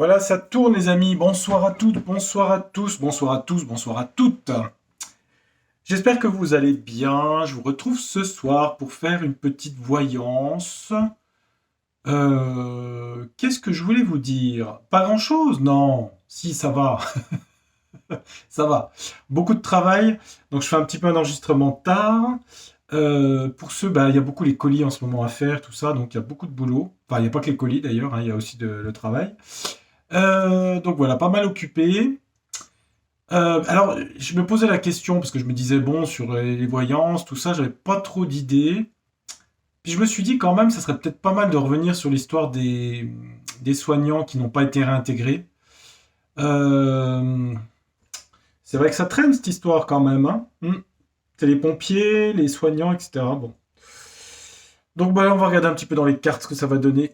Voilà, ça tourne les amis. Bonsoir à toutes, bonsoir à tous, bonsoir à tous, bonsoir à toutes. J'espère que vous allez bien. Je vous retrouve ce soir pour faire une petite voyance. Qu'est-ce que je voulais vous dire? Pas grand-chose, non. Si, ça va, ça va. Beaucoup de travail, donc je fais un petit peu un enregistrement tard. Pour ceux, il y a beaucoup les colis en ce moment à faire, tout ça, donc il y a beaucoup de boulot. Enfin, il n'y a pas que les colis d'ailleurs, hein, il y a aussi le travail. Donc voilà, pas mal occupé. Alors, je me posais la question parce que je me disais, bon, sur les voyances, tout ça, j'avais pas trop d'idées. Puis je me suis dit quand même, ça serait peut-être pas mal de revenir sur l'histoire des soignants qui n'ont pas été réintégrés. Euh, c'est vrai que ça traîne cette histoire quand même, hein. C'est les pompiers, les soignants, etc. Bon. Donc on va regarder un petit peu dans les cartes ce que ça va donner.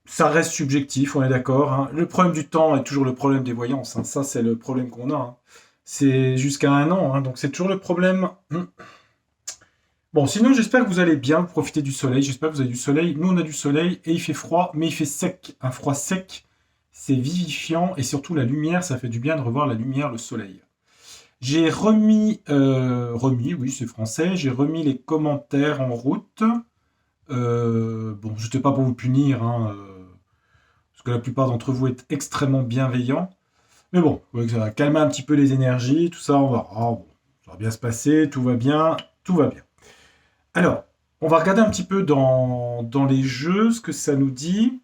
Ça reste subjectif, on est d'accord, hein. Le problème du temps est toujours le problème des voyances, hein. Ça, c'est le problème qu'on a, hein. C'est jusqu'à un an, hein. Donc c'est toujours le problème. Bon, sinon, j'espère que vous allez bien profiter du soleil. J'espère que vous avez du soleil. Nous, on a du soleil et il fait froid, mais il fait sec. Un froid sec, c'est vivifiant et surtout la lumière, ça fait du bien de revoir la lumière, le soleil. J'ai remis, oui, c'est français. J'ai remis les commentaires en route. Bon, je n'étais pas pour vous punir, hein, parce que la plupart d'entre vous êtes extrêmement bienveillants. Mais bon, ouais, ça va calmer un petit peu les énergies, tout ça, on va, bon, ça va bien se passer, tout va bien, tout va bien. Alors, on va regarder un petit peu dans les jeux ce que ça nous dit.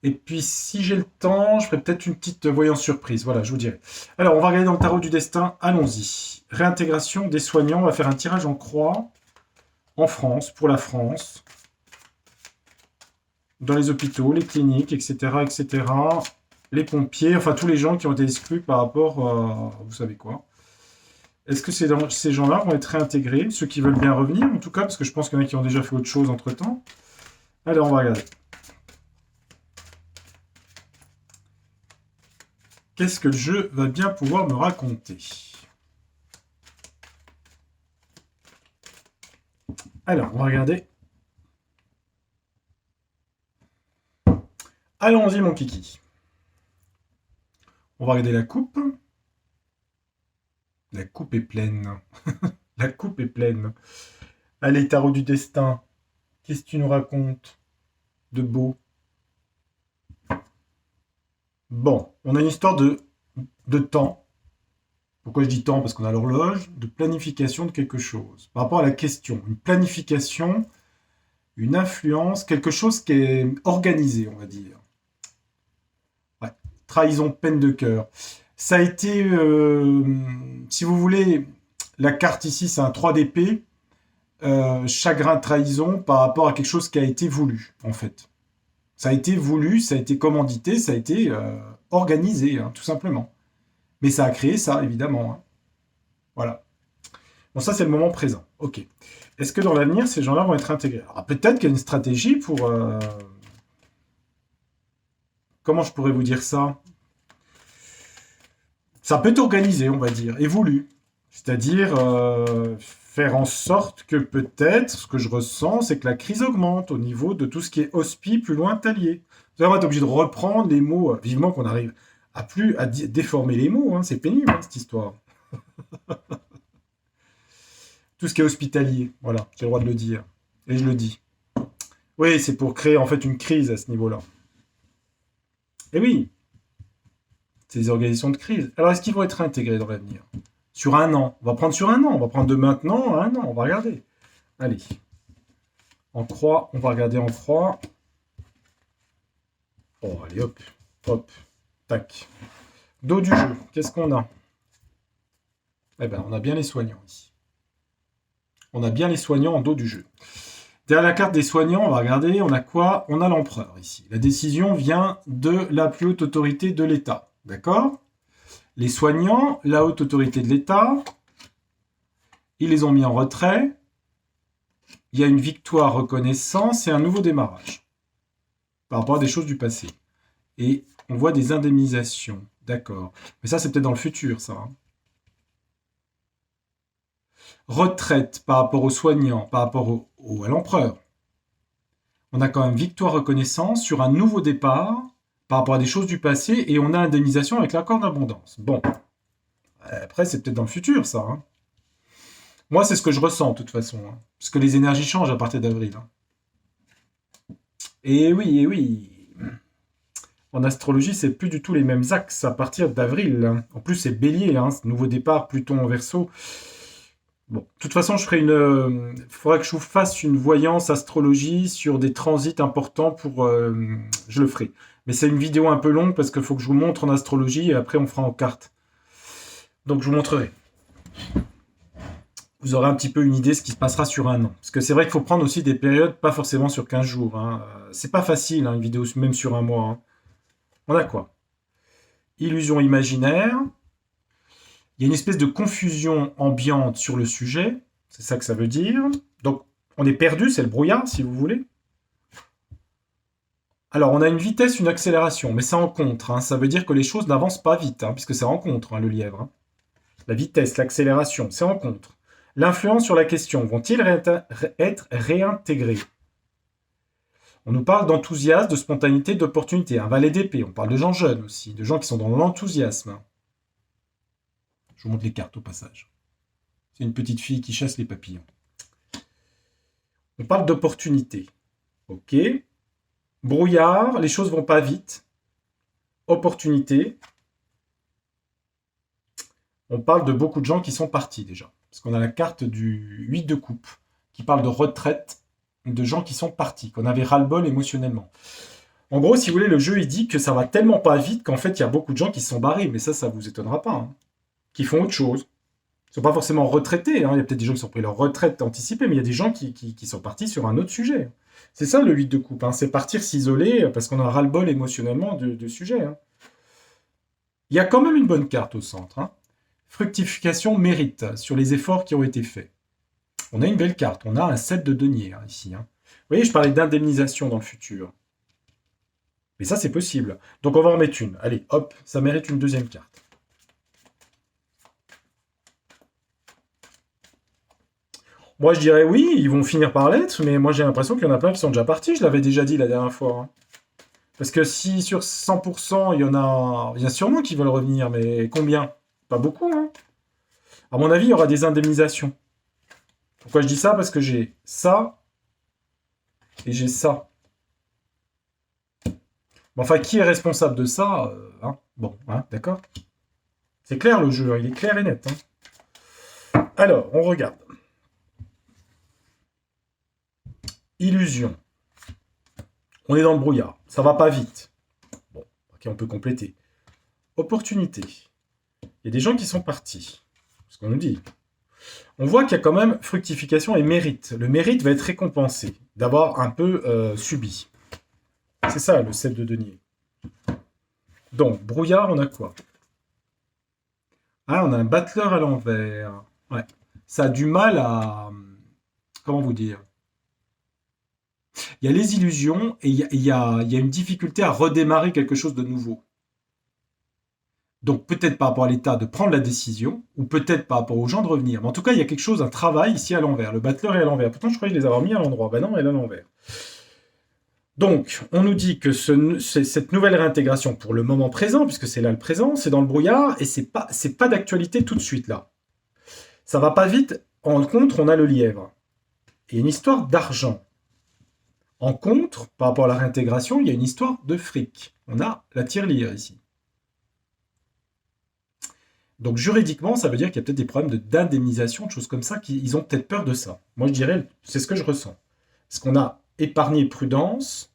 Et puis, si j'ai le temps, je ferai peut-être une petite voyance surprise. Voilà, je vous dirai. Alors, on va regarder dans le tarot du destin. Allons-y. Réintégration des soignants. On va faire un tirage en croix en France, pour la France, dans les hôpitaux, les cliniques, etc., etc. Les pompiers, enfin tous les gens qui ont été exclus par rapport à vous savez quoi. Est-ce que ces gens-là vont être réintégrés, ceux qui veulent bien revenir en tout cas, parce que je pense qu'il y en a qui ont déjà fait autre chose entre-temps. Alors on va regarder. Qu'est-ce que le jeu va bien pouvoir me raconter? Alors, on va regarder. Allons-y mon kiki. On va regarder la coupe. La coupe est pleine. La coupe est pleine. Allez, tarot du destin. Qu'est-ce que tu nous racontes de beau? Bon, on a une histoire de temps. Pourquoi je dis temps? Parce qu'on a l'horloge, de planification de quelque chose. Par rapport à la question, une planification, une influence, quelque chose qui est organisé, on va dire. Ouais. Trahison, peine de cœur. Ça a été, si vous voulez, la carte ici, c'est un 3 d'épée. Chagrin, trahison par rapport à quelque chose qui a été voulu, en fait. Ça a été voulu, ça a été commandité, ça a été organisé, hein, tout simplement. Mais ça a créé ça, évidemment, hein. Voilà. Bon, ça, c'est le moment présent. Ok. Est-ce que dans l'avenir, ces gens-là vont être intégrés? Alors, peut-être qu'il y a une stratégie pour... comment je pourrais vous dire ça? Ça peut être organisé, on va dire, et voulu. C'est-à-dire faire en sorte que peut-être, ce que je ressens, c'est que la crise augmente au niveau de tout ce qui est hospi, plus loin, talier. Vous allez être obligé de reprendre les mots, vivement qu'on arrive à plus à déformer les mots, hein. C'est pénible, hein, cette histoire. Tout ce qui est hospitalier, voilà, j'ai le droit de le dire. Et je le dis. Oui, c'est pour créer en fait une crise à ce niveau-là. Et oui, c'est des organisations de crise. Alors, est-ce qu'ils vont être intégrés dans l'avenir? Sur un an. On va prendre sur un an. On va prendre de maintenant à un an. On va regarder. Allez. En croix. On va regarder en croix. Oh, allez, hop. Hop. Tac. Dos du jeu. Qu'est-ce qu'on a? Eh bien, on a bien les soignants ici. On a bien les soignants en dos du jeu. Derrière la carte des soignants, on va regarder, on a quoi? On a l'empereur ici. La décision vient de la plus haute autorité de l'État. D'accord? Les soignants, la haute autorité de l'État, ils les ont mis en retrait. Il y a une victoire reconnaissance et un nouveau démarrage par rapport à des choses du passé. Et on voit des indemnisations. D'accord. Mais ça, c'est peut-être dans le futur, ça, hein. Retraite par rapport aux soignants, par rapport à l'empereur. On a quand même victoire reconnaissance sur un nouveau départ par rapport à des choses du passé, et on a indemnisation avec l'accord d'abondance. Bon, après, c'est peut-être dans le futur, ça. Hein. Moi, c'est ce que je ressens, de toute façon. Hein, parce que les énergies changent à partir d'avril. Hein. Et oui, et oui. En astrologie, c'est plus du tout les mêmes axes à partir d'avril. Hein. En plus, c'est Bélier, hein, nouveau départ, Pluton en Verseau. Bon, de toute façon, je ferai une. Faudra que je vous fasse une voyance astrologie sur des transits importants pour. Je le ferai. Mais c'est une vidéo un peu longue parce qu'il faut que je vous montre en astrologie et après on fera en carte. Donc je vous montrerai. Vous aurez un petit peu une idée de ce qui se passera sur un an. Parce que c'est vrai qu'il faut prendre aussi des périodes, pas forcément sur 15 jours. Hein. C'est pas facile, hein, une vidéo même sur un mois. Hein. On a quoi? Illusion imaginaire. Il y a une espèce de confusion ambiante sur le sujet. C'est ça que ça veut dire. Donc, on est perdu, c'est le brouillard, si vous voulez. Alors, on a une vitesse, une accélération, mais c'est en contre. Hein. Ça veut dire que les choses n'avancent pas vite, hein, puisque c'est en contre, hein, le lièvre. Hein. La vitesse, l'accélération, c'est en contre. L'influence sur la question, vont-ils être réintégrés? On nous parle d'enthousiasme, de spontanéité, d'opportunité. Un valet d'épée, on parle de gens jeunes aussi, de gens qui sont dans l'enthousiasme. Je vous montre les cartes au passage. C'est une petite fille qui chasse les papillons. On parle d'opportunité. Ok. Brouillard, les choses vont pas vite. Opportunité. On parle de beaucoup de gens qui sont partis déjà. Parce qu'on a la carte du 8 de coupe qui parle de retraite, de gens qui sont partis, qu'on avait ras-le-bol émotionnellement. En gros, si vous voulez, le jeu, il dit que ça va tellement pas vite qu'en fait, il y a beaucoup de gens qui se sont barrés. Mais ça vous étonnera pas. Hein. Qui font autre chose. Ils ne sont pas forcément retraités. Hein. Il y a peut-être des gens qui ont pris leur retraite anticipée, mais il y a des gens qui sont partis sur un autre sujet. C'est ça le 8 de coupe. Hein. C'est partir s'isoler parce qu'on a ras-le-bol émotionnellement de sujet. Hein. Il y a quand même une bonne carte au centre. Hein. Fructification mérite sur les efforts qui ont été faits. On a une belle carte. On a un 7 de denier hein, ici. Hein. Vous voyez, je parlais d'indemnisation dans le futur. Mais ça, c'est possible. Donc, on va en mettre une. Allez, hop, ça mérite une deuxième carte. Moi, je dirais oui, ils vont finir par l'être, mais moi, j'ai l'impression qu'il y en a plein qui sont déjà partis. Je l'avais déjà dit la dernière fois. Hein. Parce que si sur 100%, il y en a sûrement qui veulent revenir, mais combien? Pas beaucoup, hein. À mon avis, il y aura des indemnisations. Pourquoi je dis ça? Parce que j'ai ça et j'ai ça. Bon, enfin, qui est responsable de ça hein. Bon, hein, d'accord. C'est clair le jeu, hein, il est clair et net. Hein. Alors, on regarde. Illusion. On est dans le brouillard. Ça va pas vite. Bon, ok, on peut compléter. Opportunité. Il y a des gens qui sont partis. C'est ce qu'on nous dit. On voit qu'il y a quand même fructification et mérite. Le mérite va être récompensé d'avoir un peu subi. C'est ça, le 7 de denier. Donc, brouillard, on a quoi? Ah, on a un battleur à l'envers. Ouais. Ça a du mal à... Comment vous dire? Il y a les illusions et il y a une difficulté à redémarrer quelque chose de nouveau. Donc peut-être par rapport à l'État de prendre la décision, ou peut-être par rapport aux gens de revenir. Mais en tout cas, il y a quelque chose, un travail ici à l'envers. Le battleur est à l'envers. Pourtant, je croyais les avoir mis à l'endroit. Ben non, elle est à l'envers. Donc, on nous dit que cette nouvelle réintégration, pour le moment présent, puisque c'est là le présent, c'est dans le brouillard, et c'est pas d'actualité tout de suite là. Ça va pas vite. En contre, on a le lièvre. Et une histoire d'argent. En contre, par rapport à la réintégration, il y a une histoire de fric. On a la tirelire ici. Donc juridiquement, ça veut dire qu'il y a peut-être des problèmes d'indemnisation, de choses comme ça, qu'ils ont peut-être peur de ça. Moi, je dirais, c'est ce que je ressens. Parce qu'on a épargné prudence.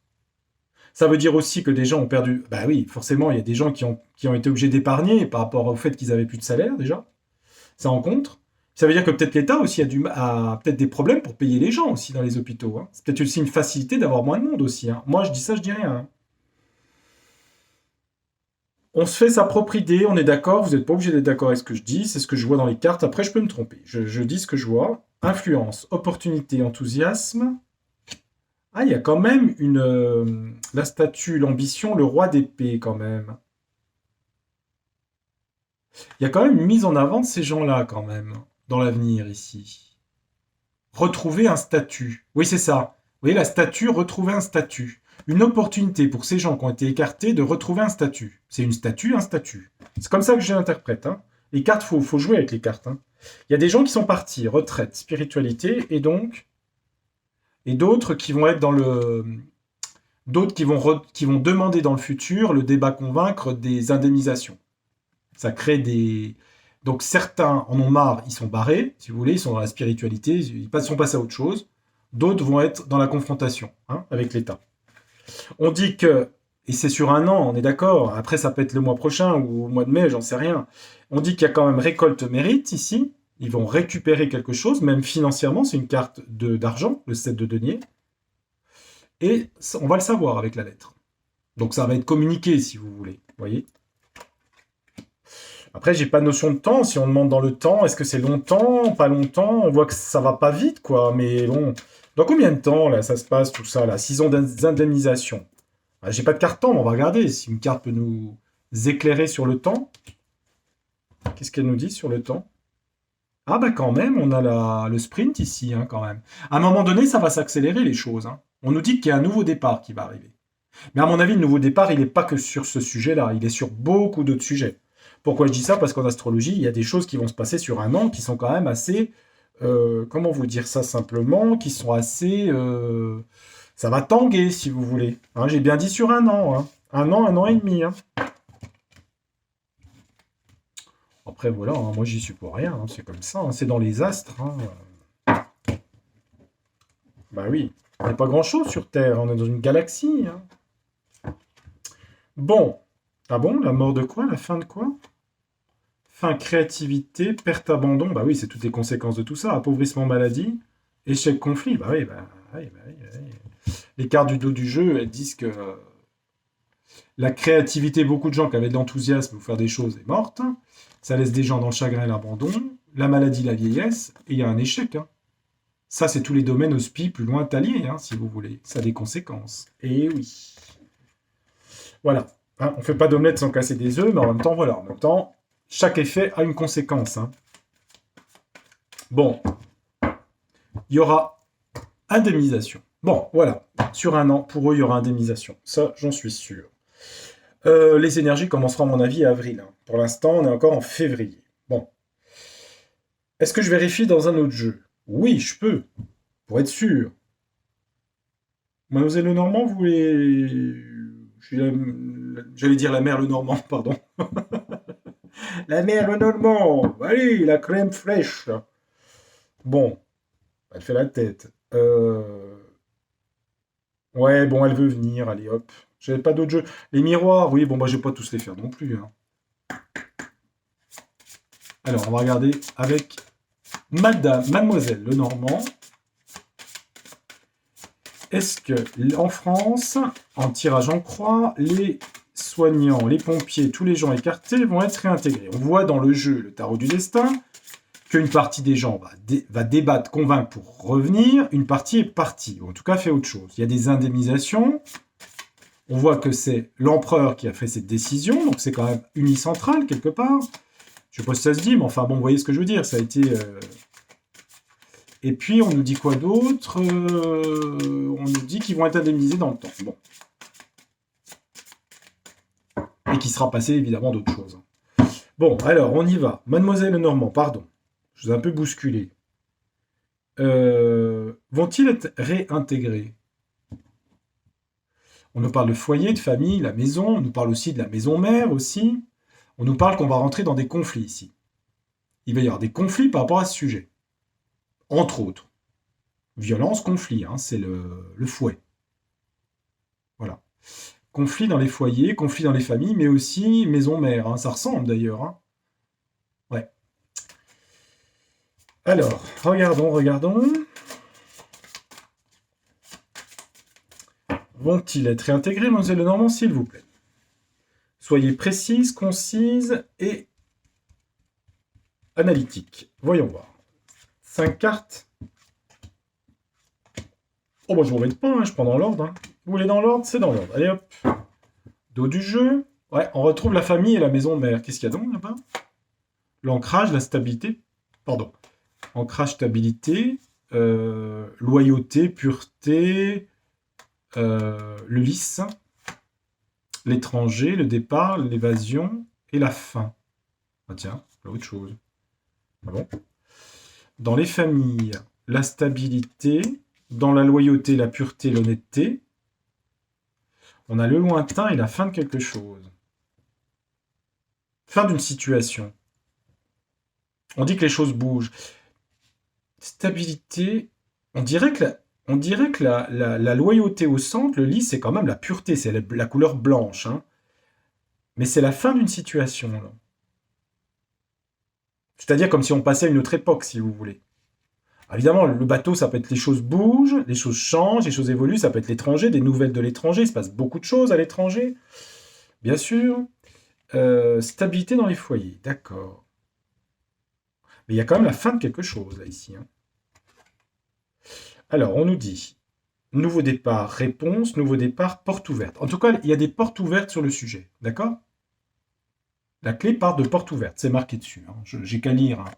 Ça veut dire aussi que des gens ont perdu... Bah oui, forcément, il y a des gens qui ont été obligés d'épargner par rapport au fait qu'ils avaient plus de salaire, déjà. Ça en contre. Ça veut dire que peut-être l'État aussi a peut-être des problèmes pour payer les gens aussi dans les hôpitaux. Hein. C'est peut-être aussi une facilité d'avoir moins de monde aussi. Hein. Moi, je dis ça, je dis rien. Hein. On se fait sa propre idée, on est d'accord, vous n'êtes pas obligé d'être d'accord avec ce que je dis, c'est ce que je vois dans les cartes, après je peux me tromper. Je dis ce que je vois. Influence, opportunité, enthousiasme. Ah, il y a quand même la statue, l'ambition, le roi d'épée quand même. Il y a quand même une mise en avant de ces gens-là quand même, dans l'avenir ici. Retrouver un statut. Oui, c'est ça. Vous voyez, la statue, retrouver un statut. une opportunité pour ces gens qui ont été écartés de retrouver un statut. C'est une statue, un statut. C'est comme ça que je l'interprète. Hein. Les cartes, faut jouer avec les cartes. Hein. Il y a des gens qui sont partis, retraite, spiritualité, et d'autres qui vont être dans le... D'autres qui vont demander dans le futur le débat convaincre des indemnisations. Ça crée des... Donc certains en ont marre, ils sont barrés, si vous voulez, ils sont dans la spiritualité, ils sont passés à autre chose. D'autres vont être dans la confrontation avec l'État. On dit que, et c'est sur un an, on est d'accord, après ça peut être le mois prochain ou au mois de mai, j'en sais rien. On dit qu'il y a quand même récolte mérite ici, ils vont récupérer quelque chose, même financièrement, c'est une carte d'argent, le 7 de denier. Et on va le savoir avec la lettre. Donc ça va être communiqué, si vous voulez, voyez. Après, j'ai pas de notion de temps. Si on demande dans le temps, est-ce que c'est longtemps, pas longtemps? On voit que ça va pas vite, quoi. Mais bon, dans combien de temps, là, ça se passe, tout ça, là? 6 ans d'indemnisation. Ah, j'ai pas de carte temps, mais on va regarder si une carte peut nous éclairer sur le temps. Qu'est-ce qu'elle nous dit sur le temps? Ah bah quand même, on a le sprint ici, hein, quand même. À un moment donné, ça va s'accélérer, les choses. Hein. On nous dit qu'il y a un nouveau départ qui va arriver. Mais à mon avis, le nouveau départ, il n'est pas que sur ce sujet-là. Il est sur beaucoup d'autres sujets. Pourquoi je dis ça? Parce qu'en astrologie, il y a des choses qui vont se passer sur un an qui sont quand même assez... comment vous dire ça simplement? Qui sont assez... ça va tanguer, si vous voulez. Hein, j'ai bien dit sur un an. Hein. Un an et demi. Hein. Après, voilà, hein, moi, j'y suis pour rien. Hein, c'est comme ça. Hein, c'est dans les astres. Hein. Bah oui. Il n'y a pas grand-chose sur Terre. On est dans une galaxie. Hein. Bon. Ah bon? La mort de quoi? La fin de quoi? Fin, créativité, perte, abandon. Bah oui, c'est toutes les conséquences de tout ça. Appauvrissement, maladie, échec, conflit. Bah oui, bah oui. Les cartes du dos du jeu, elles disent que la créativité, beaucoup de gens qui avaient de l'enthousiasme pour faire des choses est morte. Ça laisse des gens dans le chagrin et l'abandon. La maladie, la vieillesse. Et il y a un échec. Hein. Ça, c'est tous les domaines hospi plus loin talier, hein, si vous voulez. Ça a des conséquences. Et oui. Voilà. Hein, on ne fait pas d'omelette sans casser des œufs, mais en même temps, voilà. En même temps, chaque effet a une conséquence. Hein. Bon. Il y aura indemnisation. Bon, voilà. Sur un an, pour eux, il y aura indemnisation. Ça, j'en suis sûr. Les énergies commenceront, à mon avis, à avril. Hein. Pour l'instant, on est encore en février. Bon. Est-ce que je vérifie dans un autre jeu? Oui, je peux. Pour être sûr. Mademoiselle Lenormand, vous voulez... J'allais dire la mère Lenormand, pardon. La mère Lenormand. Allez, la crème fraîche. Bon. Elle fait la tête. Ouais, bon, elle veut venir. Allez, hop. J'avais pas d'autres jeux. Les miroirs, oui, bon, bah, je vais pas tous les faire non plus. Hein. Alors, on va regarder avec Mademoiselle Lenormand. Est-ce que, en France, en tirage en croix, les soignants, les pompiers, tous les gens écartés vont être réintégrés? On voit dans le jeu, le tarot du destin, qu'une partie des gens va débattre, convaincre pour revenir, une partie est partie, ou en tout cas fait autre chose. Il y a des indemnisations. On voit que c'est l'empereur qui a fait cette décision, donc c'est quand même unicentral quelque part. Je ne sais pas si ça se dit, mais enfin bon, vous voyez ce que je veux dire. Ça a été... Et puis, on nous dit quoi d'autre? On nous dit qu'ils vont être indemnisés dans le temps. Bon. Et qu'il sera passé, évidemment, d'autres choses. Bon, alors, on y va. Mademoiselle Normand, pardon. Je vous ai un peu bousculé. Vont-ils être réintégrés? On nous parle de foyer, de famille, la maison. On nous parle aussi de la maison mère, aussi. On nous parle qu'on va rentrer dans des conflits, ici. Il va y avoir des conflits par rapport à ce sujet. Entre autres. Violence, conflit, hein, c'est le fouet. Voilà. Conflit dans les foyers, conflit dans les familles, mais aussi maison-mère. Hein, ça ressemble d'ailleurs. Hein. Ouais. Alors, regardons. Vont-ils être réintégrés, mademoiselle Lenormand, s'il vous plaît? Soyez précise, concise et analytique. Voyons voir. 5 cartes. Oh, bah, je ne vous embête pas, hein, je prends dans l'ordre. Hein. Vous voulez dans l'ordre? C'est dans l'ordre. Allez, hop. Dos du jeu. Ouais, on retrouve la famille et la maison mère. Qu'est-ce qu'il y a donc là-bas? L'ancrage, la stabilité. Pardon. Ancrage, stabilité. Loyauté, pureté. le lys, l'étranger, le départ, l'évasion et la fin. Ah tiens, autre chose. Ah bon? Dans les familles, la stabilité, dans la loyauté, la pureté, l'honnêteté, on a le lointain et la fin de quelque chose. Fin d'une situation. On dit que les choses bougent. Stabilité, on dirait que la loyauté au centre, le lys, c'est quand même la pureté, c'est la couleur blanche. Hein. Mais c'est la fin d'une situation. Là. C'est-à-dire comme si on passait à une autre époque, si vous voulez. Évidemment, le bateau, ça peut être les choses bougent, les choses changent, les choses évoluent, ça peut être l'étranger, des nouvelles de l'étranger, il se passe beaucoup de choses à l'étranger, bien sûr. Stabilité dans les foyers, d'accord. Mais il y a quand même la fin de quelque chose, là, ici. Hein. Alors, on nous dit, nouveau départ, réponse, nouveau départ, porte ouverte. En tout cas, il y a des portes ouvertes sur le sujet, d'accord? La clé part de porte ouverte, c'est marqué dessus. Hein. J'ai qu'à lire. Hein.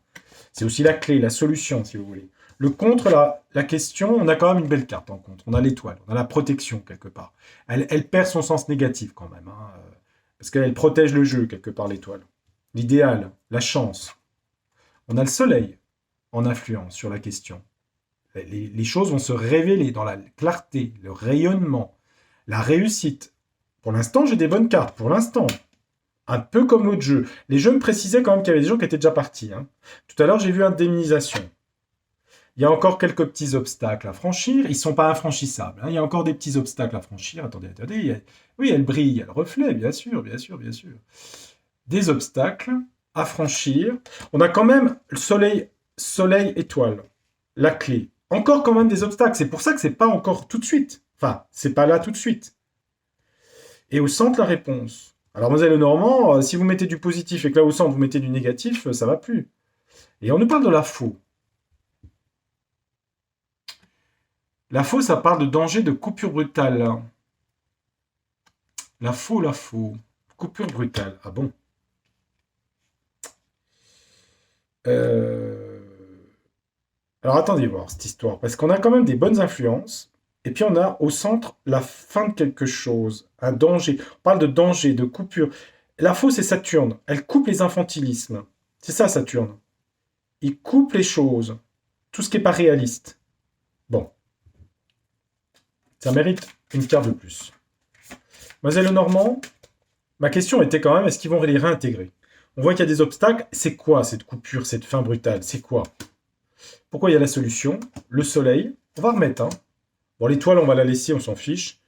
C'est aussi la clé, la solution, si vous voulez. Le contre, la question, on a quand même une belle carte en contre. On a l'étoile, on a la protection quelque part. Elle perd son sens négatif quand même, hein, parce qu'elle protège le jeu quelque part, l'étoile. L'idéal, la chance. On a le soleil en influence sur la question. Les choses vont se révéler dans la clarté, le rayonnement, la réussite. Pour l'instant, j'ai des bonnes cartes, pour l'instant. Un peu comme l'autre jeu. Les jeux me précisaient quand même qu'il y avait des gens qui étaient déjà partis. Hein. Tout à l'heure, j'ai vu indemnisation. Il y a encore quelques petits obstacles à franchir. Ils ne sont pas infranchissables. Hein. Il y a encore des petits obstacles à franchir. Attendez. Oui, elle brille, il y a le reflet, bien sûr. Des obstacles à franchir. On a quand même le soleil, étoile. La clé. Encore quand même des obstacles. C'est pour ça que c'est pas encore tout de suite. Enfin, c'est pas là tout de suite. Et au centre, la réponse. Alors, Mademoiselle Lenormand, si vous mettez du positif et que là au centre, vous mettez du négatif, ça va plus. Et on nous parle de la faux. La faux, ça parle de danger de coupure brutale. La faux. Coupure brutale. Ah bon? Alors attendez voir cette histoire, parce qu'on a quand même des bonnes influences, et puis on a au centre la fin de quelque chose, un danger. On parle de danger, de coupure. La faux, c'est Saturne. Elle coupe les infantilismes. C'est ça, Saturne. Il coupe les choses. Tout ce qui n'est pas réaliste. Bon. Ça mérite une carte de plus. Mademoiselle Lenormand, ma question était quand même, est-ce qu'ils vont les réintégrer? On voit qu'il y a des obstacles. C'est quoi cette coupure, cette fin brutale? C'est quoi? Pourquoi il y a la solution? Le soleil. On va remettre. Hein. Bon, l'étoile, on va la laisser, on s'en fiche.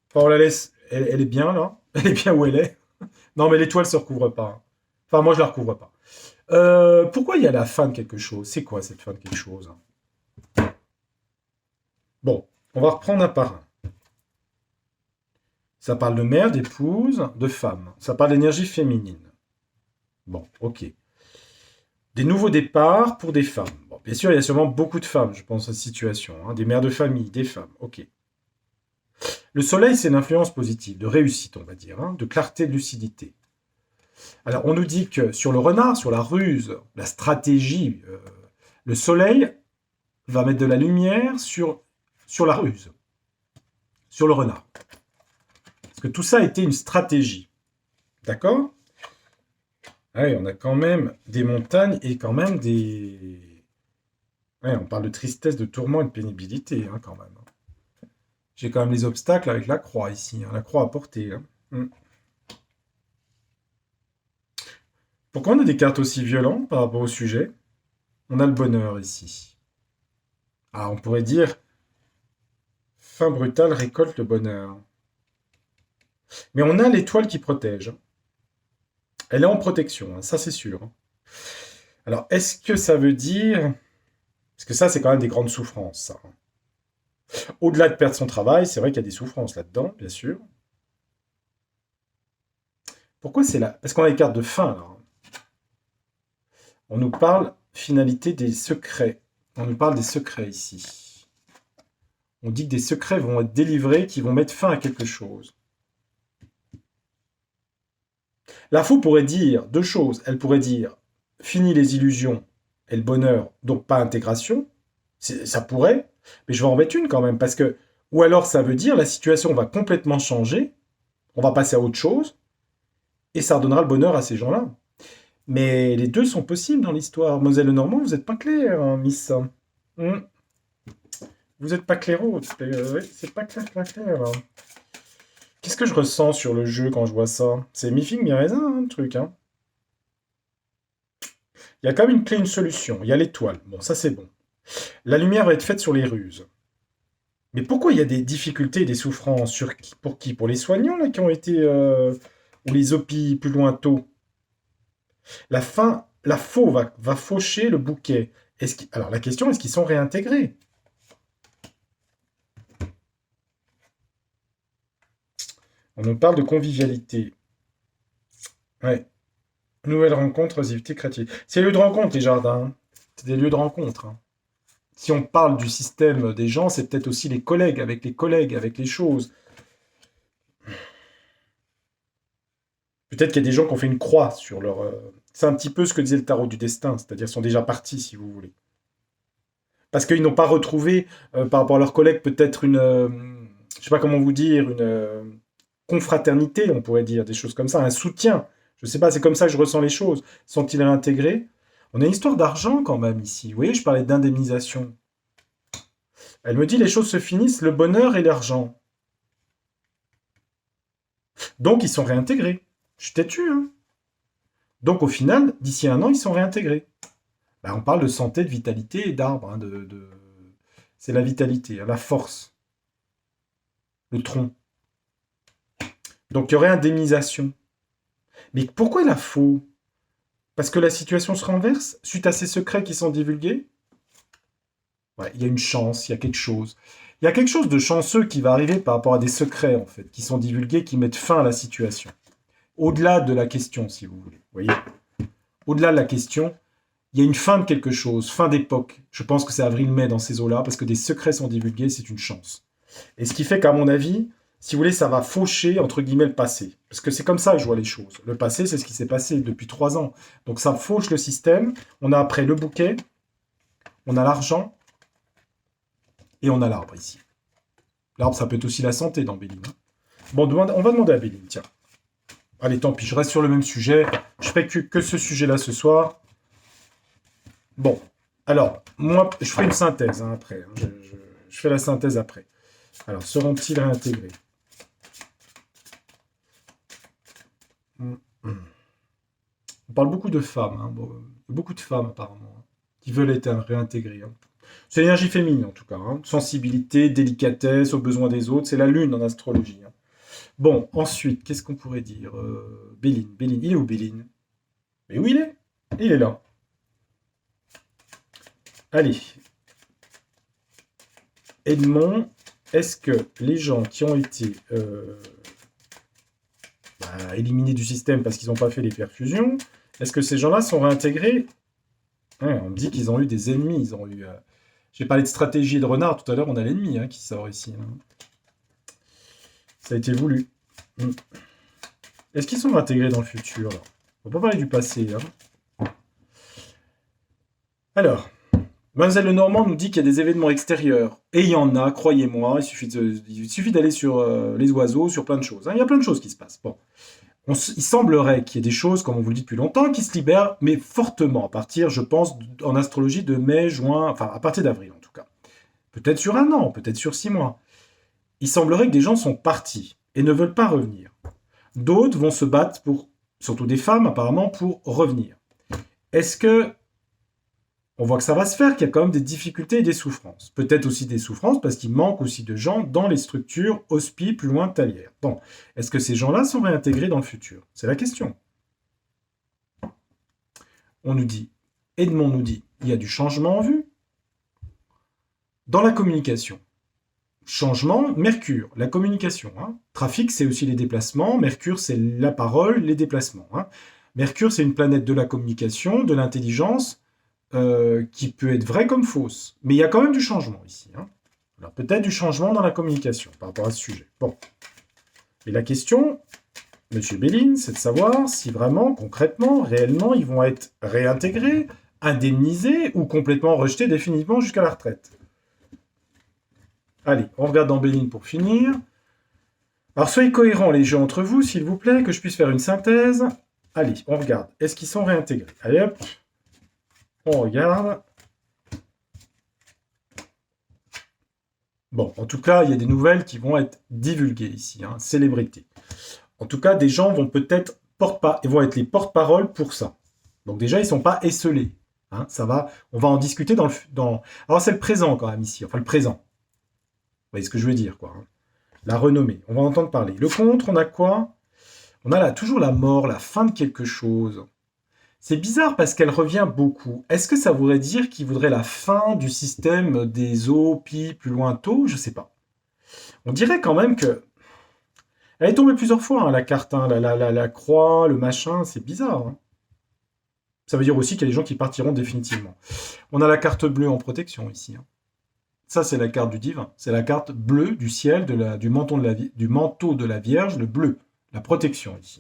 Enfin, on la laisse. Elle est bien, là. Elle est bien où elle est. Non, mais l'étoile ne se recouvre pas. Hein. Enfin, moi, je la recouvre pas. Pourquoi il y a la fin de quelque chose? C'est quoi cette fin de quelque chose? Bon, on va reprendre un par un. Ça parle de mère, d'épouse, de femme. Ça parle d'énergie féminine. Bon, ok. Des nouveaux départs pour des femmes. Bon, bien sûr, il y a sûrement beaucoup de femmes, je pense, à cette situation. Hein. Des mères de famille, des femmes. Ok. Le soleil, c'est une influence positive, de réussite, on va dire, hein, de clarté, de lucidité. Alors, on nous dit que sur le renard, sur la ruse, la stratégie, le soleil va mettre de la lumière sur la ruse, sur le renard. Parce que tout ça a été une stratégie. D'accord? Ouais, on a quand même des montagnes et quand même des... Ouais, on parle de tristesse, de tourment et de pénibilité, hein, quand même. J'ai quand même les obstacles avec la croix ici, hein, la croix à porter. Hein. Pourquoi on a des cartes aussi violentes par rapport au sujet? On a le bonheur ici. Ah, on pourrait dire fin brutale récolte le bonheur. Mais on a l'étoile qui protège. Elle est en protection, hein, ça c'est sûr. Alors, est-ce que ça veut dire... Parce que ça, c'est quand même des grandes souffrances, ça. Au-delà de perdre son travail, c'est vrai qu'il y a des souffrances là-dedans, bien sûr. Pourquoi c'est là? Parce qu'on a les cartes de fin, là. On nous parle, finalité, des secrets. On nous parle des secrets, ici. On dit que des secrets vont être délivrés, qui vont mettre fin à quelque chose. La faux pourrait dire deux choses. Elle pourrait dire, fini les illusions et le bonheur, donc pas intégration. Ça pourrait, mais je vais en mettre une quand même, parce que Ou alors ça veut dire la situation va complètement changer, on va passer à autre chose, et ça redonnera le bonheur à ces gens-là. Mais les deux sont possibles dans l'histoire. Moselle Normand, vous n'êtes pas clair, hein, Miss. Hmm. Vous n'êtes pas clairo. C'est pas clair, clair, clair. Hein. Qu'est-ce que je ressens sur le jeu quand je vois ça? C'est mi-figue, mi-raisin, hein, le truc. Hein. Il y a quand même une clé, une solution. Il y a l'étoile. Bon, ça c'est bon. La lumière va être faite sur les ruses. Mais pourquoi il y a des difficultés et des souffrances pour qui? Pour les soignants là qui ont été ou les opis plus loin tôt. La faux va faucher le bouquet. Alors la question, est-ce qu'ils sont réintégrés? On nous parle de convivialité. Ouais. Nouvelle rencontre, oisiveté créative. C'est des lieux de rencontre, les jardins. Hein. C'est des lieux de rencontre. Hein. Si on parle du système des gens, c'est peut-être aussi les collègues, avec les choses. Peut-être qu'il y a des gens qui ont fait une croix sur leur. C'est un petit peu ce que disait le tarot du destin, c'est-à-dire sont déjà partis, si vous voulez. Parce qu'ils n'ont pas retrouvé, par rapport à leurs collègues, peut-être une. Je sais pas comment vous dire, une confraternité, on pourrait dire, des choses comme ça, un soutien. Je sais pas, c'est comme ça que je ressens les choses. Sont-ils réintégrés? On a une histoire d'argent quand même ici. Vous voyez, je parlais d'indemnisation. Elle me dit les choses se finissent, le bonheur et l'argent. Donc ils sont réintégrés. Je suis têtu, hein. Donc au final, d'ici 1 an, ils sont réintégrés. Ben, on parle de santé, de vitalité et d'arbre. Hein, C'est la vitalité, hein, la force, le tronc. Donc il y aurait indemnisation. Mais pourquoi la faux? Parce que la situation se renverse suite à ces secrets qui sont divulgués? Ouais, il y a une chance, il y a quelque chose. Il y a quelque chose de chanceux qui va arriver par rapport à des secrets, en fait, qui sont divulgués, qui mettent fin à la situation. Au-delà de la question, si vous voulez. Vous voyez? Au-delà de la question, il y a une fin de quelque chose, fin d'époque. Je pense que c'est avril-mai dans ces eaux-là, parce que des secrets sont divulgués, c'est une chance. Et ce qui fait qu'à mon avis, si vous voulez, ça va faucher, entre guillemets, le passé. Parce que c'est comme ça que je vois les choses. Le passé, c'est ce qui s'est passé depuis 3 ans. Donc ça fauche le système. On a après le bouquet, on a l'argent, et on a l'arbre ici. L'arbre, ça peut être aussi la santé dans Béline. Hein. Bon, on va demander à Béline, tiens. Allez, tant pis, je reste sur le même sujet. Je ferai que ce sujet-là ce soir. Bon, alors, moi, je ferai une synthèse hein, après. Hein. Je fais la synthèse après. Alors, seront-ils réintégrés? On parle beaucoup de femmes, hein. Bon, beaucoup de femmes apparemment, hein, qui veulent être réintégrées. Hein. C'est l'énergie féminine en tout cas. Hein. Sensibilité, délicatesse aux besoins des autres. C'est la lune en astrologie. Hein. Bon, ensuite, qu'est-ce qu'on pourrait dire Béline. Béline. Il est où Béline? Mais où il est? Il est là. Allez. Edmond, est-ce que les gens qui ont été éliminés du système parce qu'ils n'ont pas fait les perfusions, est-ce que ces gens-là sont réintégrés? Ouais, on me dit qu'ils ont eu des ennemis. Ils ont eu. J'ai parlé de stratégie de renard tout à l'heure, on a l'ennemi hein, qui sort ici. Hein. Ça a été voulu. Est-ce qu'ils sont intégrés dans le futur là? On va pas parler du passé. Hein. Alors, Mademoiselle Lenormand nous dit qu'il y a des événements extérieurs. Et il y en a, croyez-moi. Il suffit d'aller sur les oiseaux, sur plein de choses. Hein. Il y a plein de choses qui se passent. Bon. Il semblerait qu'il y ait des choses, comme on vous le dit depuis longtemps, qui se libèrent, mais fortement, à partir, je pense, en astrologie de mai, juin, enfin à partir d'avril en tout cas. Peut-être sur 1 an, peut-être sur 6 mois. Il semblerait que des gens sont partis et ne veulent pas revenir. D'autres vont se battre pour, surtout des femmes apparemment, pour revenir. Est-ce que on voit que ça va se faire, qu'il y a quand même des difficultés et des souffrances. Peut-être aussi des souffrances parce qu'il manque aussi de gens dans les structures hospices plus loin de Talière. Bon, est-ce que ces gens-là sont réintégrés dans le futur? C'est la question. On nous dit, Edmond nous dit, il y a du changement en vue. Dans la communication. Changement, Mercure, la communication. Hein. Trafic, c'est aussi les déplacements. Mercure, c'est la parole, les déplacements. Hein. Mercure, c'est une planète de la communication, de l'intelligence, qui peut être vraie comme fausse. Mais il y a quand même du changement ici. Hein. Alors peut-être du changement dans la communication par rapport à ce sujet. Bon. Et la question, Monsieur Béline, c'est de savoir si vraiment, concrètement, réellement, ils vont être réintégrés, indemnisés ou complètement rejetés définitivement jusqu'à la retraite. Allez, on regarde dans Béline pour finir. Alors, soyez cohérents, les jeux entre vous, s'il vous plaît, que je puisse faire une synthèse. Allez, on regarde. Est-ce qu'ils sont réintégrés? Allez, hop. On regarde. Bon, en tout cas, il y a des nouvelles qui vont être divulguées ici, hein, célébrités. En tout cas, des gens vont peut-être ils vont être les porte-parole pour ça. Donc déjà, ils ne sont pas esselés. Hein, ça va, on va en discuter Alors c'est le présent quand même ici, enfin le présent. Vous voyez ce que je veux dire, quoi. Hein. La renommée, on va entendre parler. Le contre, on a quoi? On a là toujours la mort, la fin de quelque chose. C'est bizarre parce qu'elle revient beaucoup. Est-ce que ça voudrait dire qu'il voudrait la fin du système des eaux, pi, plus loin, tôt? Je sais pas. On dirait quand même que... Elle est tombée plusieurs fois, hein, la carte, hein, la croix, le machin, c'est bizarre. Hein. Ça veut dire aussi qu'il y a des gens qui partiront définitivement. On a la carte bleue en protection ici. Hein. Ça, c'est la carte du divin. C'est la carte bleue du ciel, du manteau de la Vierge, le bleu. La protection ici.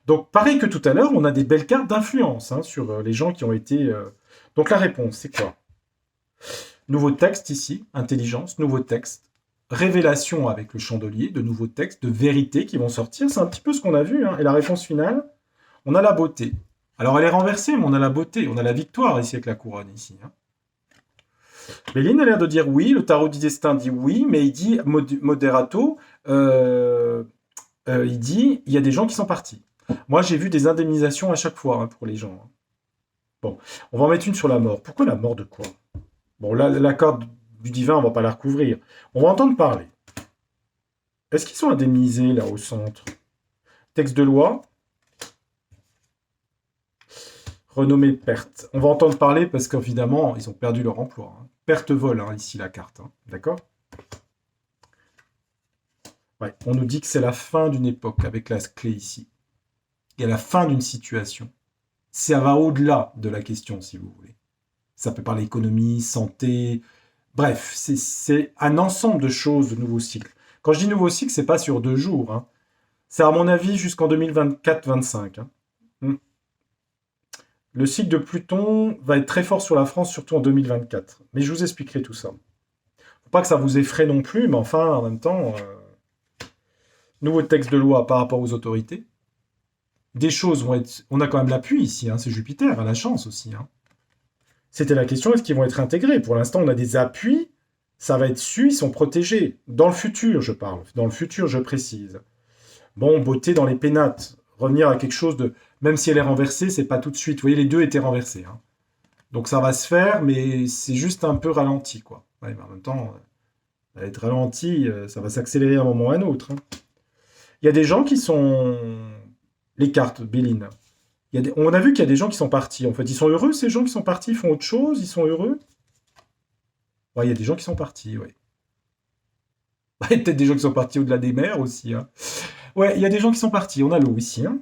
Donc, pareil que tout à l'heure, on a des belles cartes d'influence hein, sur les gens qui ont été... Donc, la réponse, c'est quoi? Nouveau texte ici, intelligence, nouveau texte. Révélation avec le chandelier, de nouveaux textes, de vérité qui vont sortir. C'est un petit peu ce qu'on a vu. Hein. Et la réponse finale, on a la beauté. Alors, elle est renversée, mais on a la beauté. On a la victoire ici avec la couronne ici. Hein. Béline a l'air de dire oui. Le tarot du destin dit oui, mais il dit moderato. Il dit il y a des gens qui sont partis. Moi, j'ai vu des indemnisations à chaque fois hein, pour les gens. Hein. Bon, on va en mettre une sur la mort. Pourquoi la mort de quoi? Bon, là, la carte du divin, on va pas la recouvrir. On va entendre parler. Est-ce qu'ils sont indemnisés, là, au centre? Texte de loi. Renommée perte. On va entendre parler parce qu'évidemment, ils ont perdu leur emploi. Hein. Perte-vol, hein, ici, la carte. Hein. D'accord? Ouais, on nous dit que c'est la fin d'une époque avec la clé ici. Il y a la fin d'une situation. Ça va au-delà de la question, si vous voulez. Ça peut parler économie, santé... Bref, c'est un ensemble de choses de nouveau cycle. Quand je dis nouveau cycle, c'est pas sur 2 jours. Hein. C'est à mon avis jusqu'en 2024-25. Hein. Le cycle de Pluton va être très fort sur la France, surtout en 2024. Mais je vous expliquerai tout ça. Faut pas que ça vous effraie non plus, mais enfin, en même temps, nouveau texte de loi par rapport aux autorités. Des choses vont être... On a quand même l'appui ici, hein, c'est Jupiter, à la chance aussi. Hein. C'était la question, est-ce qu'ils vont être intégrés? Pour l'instant, on a des appuis, ça va être su, ils sont protégés. Dans le futur, je parle. Dans le futur, je précise. Bon, beauté dans les pénates. Revenir à quelque chose de... Même si elle est renversée, c'est pas tout de suite. Vous voyez, les deux étaient renversés. Hein. Donc ça va se faire, mais c'est juste un peu ralenti, quoi. Ouais, mais en même temps, ça va être ralenti, ça va s'accélérer à un moment ou à un autre. Hein. Il y a des gens qui sont... Les cartes, Béline. On a vu qu'il y a des gens qui sont partis. En fait, ils sont heureux, ces gens qui sont partis, ils font autre chose, ils sont heureux. Ouais, il y a des gens qui sont partis, ouais. Il y a peut-être des gens qui sont partis au-delà des mers aussi. Hein. Ouais, il y a des gens qui sont partis. On a l'eau ici. Hein.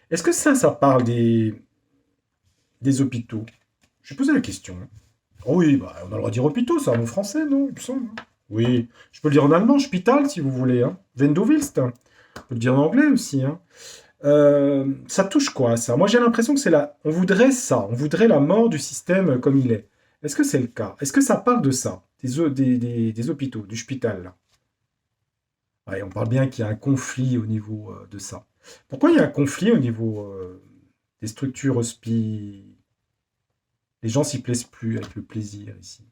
Est-ce que ça parle des hôpitaux? J'ai posé la question. Oh oui, bah, on a le droit de dire hôpitaux, c'est un mot français, non? Il me semble. Hein. Oui, je peux le dire en allemand, Spital, si vous voulez. Hein. Wendowilst. On peut le dire en anglais aussi. Hein. Ça touche quoi, ça? Moi, j'ai l'impression que c'est là. On voudrait ça. On voudrait la mort du système comme il est. Est-ce que c'est le cas? Est-ce que ça parle de ça? Des hôpitaux, du Spital, là. Ouais, on parle bien qu'il y a un conflit au niveau de ça. Pourquoi il y a un conflit au niveau des structures hospi... Les gens s'y plaisent plus avec le plaisir ici.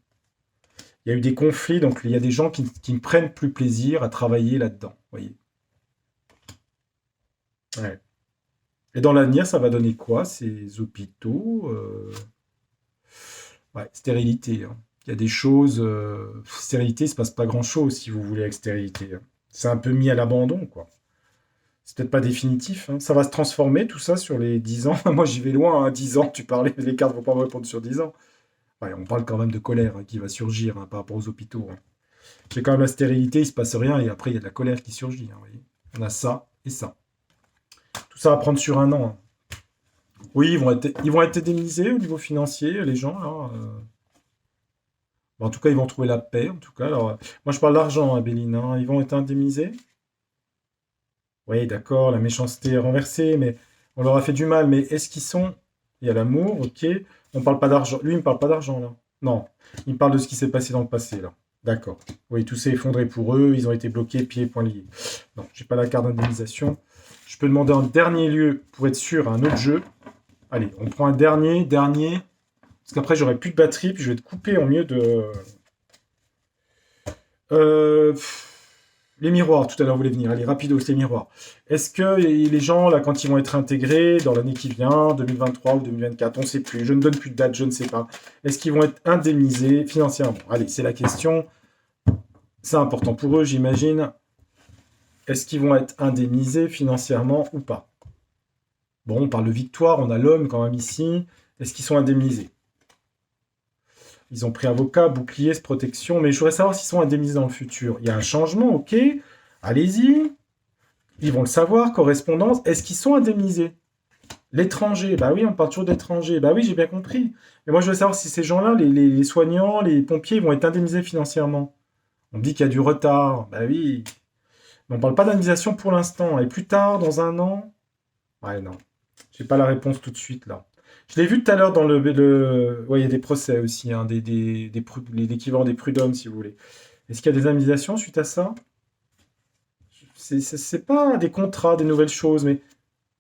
Il y a eu des conflits, donc il y a des gens qui ne prennent plus plaisir à travailler là-dedans. Voyez. Ouais. Et dans l'avenir, ça va donner quoi, ces hôpitaux Ouais, stérilité. Hein. Il y a des choses... stérilité, il ne se passe pas grand-chose, si vous voulez, avec stérilité. Hein. C'est un peu mis à l'abandon, quoi. C'est peut-être pas définitif. Hein. Ça va se transformer, tout ça, sur les 10 ans. Moi, j'y vais loin. Hein. 10 ans, tu parlais, les cartes vont pas me répondre sur 10 ans. Ouais, on parle quand même de colère hein, qui va surgir hein, par rapport aux hôpitaux. Hein. C'est quand même la stérilité, il se passe rien, et après, il y a de la colère qui surgit. Hein, vous voyez. On a ça et ça. Tout ça à prendre sur un an. Hein. Oui, ils vont être indemnisés au niveau financier, les gens. Là, bon, en tout cas, ils vont trouver la paix. En tout cas, alors, moi, je parle d'argent, hein, Béline. Hein. Ils vont être indemnisés. Oui, d'accord, la méchanceté est renversée, mais on leur a fait du mal. Mais est-ce qu'ils sont... Il y a l'amour, ok. On parle pas d'argent. Lui, il me parle pas d'argent, là. Non, il me parle de ce qui s'est passé dans le passé, là. D'accord. Oui, tout s'est effondré pour eux, ils ont été bloqués, pieds et poings liés. Non, j'ai pas la carte d'indemnisation. Je peux demander en dernier lieu, pour être sûr, un autre jeu. Allez, on prend un dernier. Parce qu'après, j'aurai plus de batterie, puis je vais te couper en mieux de... Les miroirs, tout à l'heure, vous voulez venir. Allez, rapidos, les miroirs. Est-ce que les gens, là, quand ils vont être intégrés dans l'année qui vient, 2023 ou 2024, on ne sait plus, je ne donne plus de date, je ne sais pas. Est-ce qu'ils vont être indemnisés financièrement? Allez, c'est la question. C'est important pour eux, j'imagine. Est-ce qu'ils vont être indemnisés financièrement ou pas? Bon, on parle de victoire, on a l'homme quand même ici. Est-ce qu'ils sont indemnisés? Ils ont pris avocat, bouclier, protection, mais je voudrais savoir s'ils sont indemnisés dans le futur. Il y a un changement, ok. Allez-y. Ils vont le savoir, correspondance. Est-ce qu'ils sont indemnisés? L'étranger, bah oui, on parle toujours d'étranger. Bah oui, j'ai bien compris. Mais moi, je veux savoir si ces gens-là, les soignants, les pompiers, vont être indemnisés financièrement. On me dit qu'il y a du retard. Bah oui. Mais on ne parle pas d'indemnisation pour l'instant. Et plus tard, dans un an? Ouais, non. J'ai pas la réponse tout de suite, là. Je l'ai vu tout à l'heure dans ouais, il y a des procès aussi, hein, l'équivalent des prud'hommes, si vous voulez. Est-ce qu'il y a des indemnisations suite à ça? C'est pas des contrats, des nouvelles choses, mais...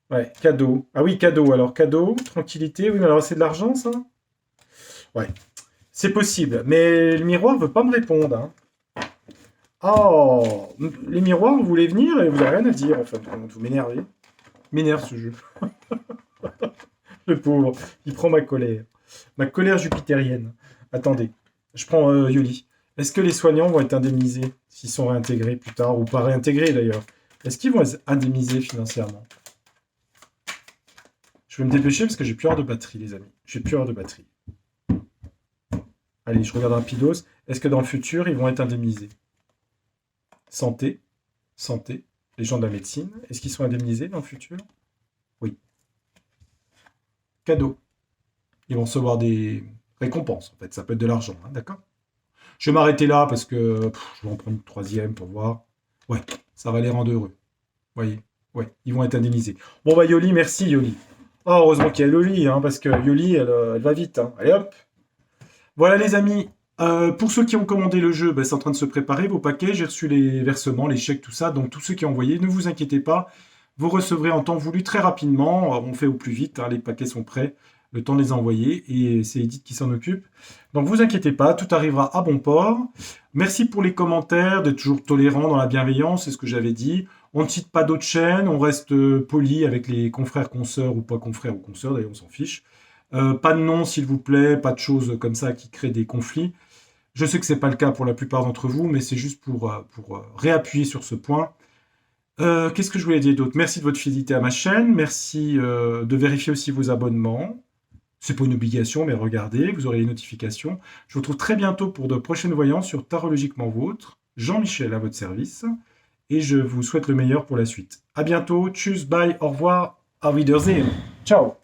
Ouais, cadeau. Ah oui, cadeau. Alors, cadeau, tranquillité. Oui, mais alors c'est de l'argent, ça? Ouais, c'est possible. Mais le miroir veut pas me répondre, hein. Oh, les miroirs, vous voulez venir et vous n'avez rien à dire, en fait. Vous m'énervez. M'énerve ce jeu. Le pauvre, il prend ma colère. Ma colère jupitérienne. Attendez, je prends Yoli. Est-ce que les soignants vont être indemnisés s'ils sont réintégrés plus tard, ou pas réintégrés d'ailleurs? Est-ce qu'ils vont être indemnisés financièrement? Je vais me dépêcher parce que j'ai plus heure de batterie, les amis. J'ai plus heure de batterie. Allez, je regarde rapidos. Est-ce que dans le futur, ils vont être indemnisés? Santé, santé, les gens de la médecine, est-ce qu'ils sont indemnisés dans le futur? Oui. Cadeau. Ils vont recevoir des récompenses, en fait. Ça peut être de l'argent, hein, d'accord? Je vais m'arrêter là parce que je vais en prendre une troisième pour voir. Ouais, ça va les rendre heureux. Voyez, ouais, ils vont être indemnisés. Bon bah Yoli, merci Yoli. Oh, heureusement qu'il y a Loli, hein, parce que Yoli, elle va vite, hein. Allez hop. Voilà les amis. Pour ceux qui ont commandé le jeu, bah, c'est en train de se préparer, vos paquets. J'ai reçu les versements, les chèques, tout ça. Donc tous ceux qui ont envoyé, ne vous inquiétez pas. Vous recevrez en temps voulu très rapidement. On fait au plus vite, hein, les paquets sont prêts. Le temps de les envoyer et c'est Edith qui s'en occupe. Donc vous inquiétez pas, tout arrivera à bon port. Merci pour les commentaires, d'être toujours tolérant dans la bienveillance, c'est ce que j'avais dit. On ne cite pas d'autres chaînes, on reste poli avec les confrères, consoeurs ou pas confrères ou consoeurs, d'ailleurs on s'en fiche. Pas de nom s'il vous plaît, pas de choses comme ça qui créent des conflits. Je sais que c'est pas le cas pour la plupart d'entre vous, mais c'est juste pour réappuyer sur ce point. Qu'est-ce que je voulais dire d'autre? Merci de votre fidélité à ma chaîne, merci de vérifier aussi vos abonnements. C'est pas une obligation, mais regardez, vous aurez les notifications. Je vous retrouve très bientôt pour de prochaines voyances sur Tarologiquement Vôtre. Jean-Michel à votre service. Et je vous souhaite le meilleur pour la suite. À bientôt, tchuss, bye, au revoir, auf Wiedersehen. Ciao.